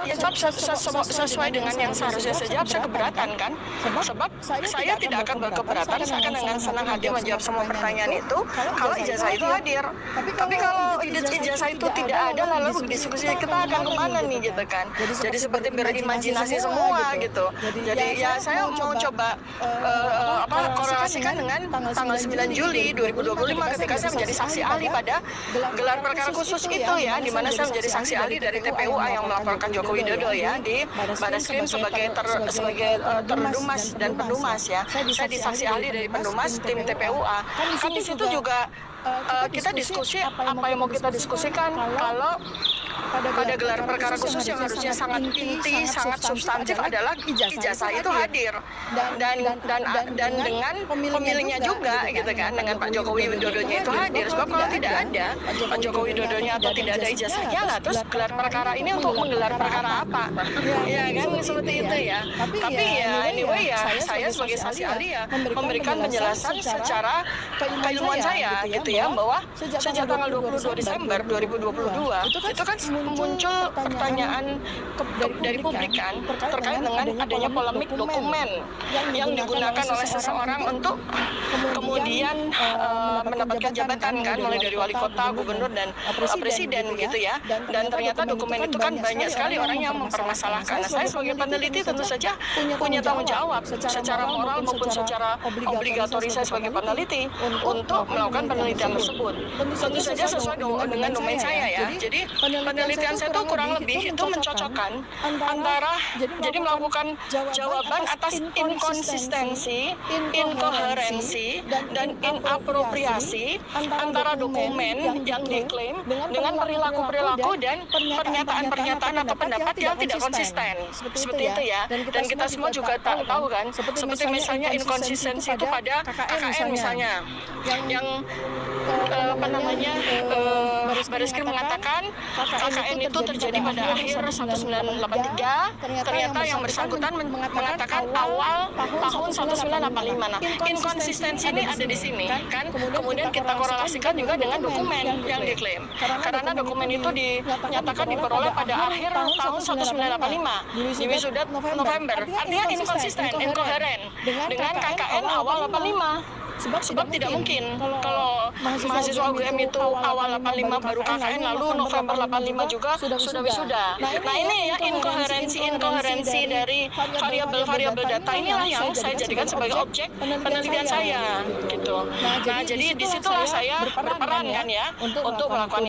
Ya, sebab sesuai dengan yang seharusnya saya jawab, saya keberatan kan. Sebab saya tidak akan berkeberatan, saya akan dengan senang hati menjawab semua pertanyaan itu kalau ijazah itu hadir. Tapi kalau ijazah itu tidak ada, lalu diskusi kita akan kemana nih gitu kan. Jadi seperti berimajinasi semua gitu. Jadi ya saya mau coba korelasikan dengan tanggal 9 Juli 2025 ketika saya menjadi saksi ahli pada gelar perkara khusus itu ya, di mana saya menjadi saksi ahli dari TPUA yang melaporkan Joko Widodo ya di Barreskrim sebagai terdumas dan pendumas ya. Saya disaksi ahli dari pendumas tim TPUA. Kan di situ juga kita diskusi apa yang mau kita diskusikan. Kalau pada gelar perkara khusus yang harusnya sangat inti, sangat substantif adalah ijazah itu hadir dan dengan pemilihnya juga gitu kan, dengan Pak Jokowi Widodonya itu hadir. Sebab kalau tidak ada Pak Jokowi Widodonya atau tidak ada ijazahnya lah, terus gelar perkara ini untuk menggelar perkara apa? Ya kan seperti itu ya. Tapi ya anyway ya, saya sebagai saksi ahli ya memberikan penjelasan secara keilmuan saya gitu ya, bahwa sejak tanggal 22 Desember 2022 itu kan muncul pertanyaan dari publik kan terkait dengan adanya polemik dokumen yang digunakan oleh seseorang untuk kemudian mendapatkan jabatan kan, mulai dari wali kota, gubernur dan presiden gitu ya. Dan ternyata dokumen itu kan banyak sekali orang yang mempermasalahkan. Nah, saya sebagai peneliti tentu saja punya tanggung jawab secara moral maupun secara obligatori saya sebagai peneliti untuk melakukan penelitian tersebut. Tentu saja sesuai dengan domain saya ya. Jadi penelitian saya itu kurang lebih itu mencocokkan antara jadi melakukan jawaban atas inkonsistensi, inkoherensi, dan inapropriasi antara dokumen yang diklaim dengan perilaku-perilaku dan pernyataan-pernyataan atau pendapat yang tidak konsisten. Seperti itu ya. Dan kita semua juga tahu kan, seperti misalnya inkonsistensi itu pada KKN misalnya, yang Barreskrim mengatakan KKN itu terjadi pada akhir 1983, ternyata yang bersangkutan mengatakan awal tahun 1985. Nah, inkonsistensi ini ada di sini kan. Kemudian kita korelasikan juga dengan dokumen yang diklaim. Karena dokumen itu dinyatakan diperoleh pada akhir tahun 1985 di wisuda November. Artinya inkonsisten, inkoheren dengan KKN awal 85. Sebab tidak mungkin kalau mahasiswa UGM itu awal 85 baru KKN, lalu November 85 juga sudah wisuda. Nah ini ya inkoherensi dari variabel-variabel data inilah yang saya jadikan sebagai objek penelitian saya gitu. Nah jadi disitulah saya berperan kan ya untuk melakukan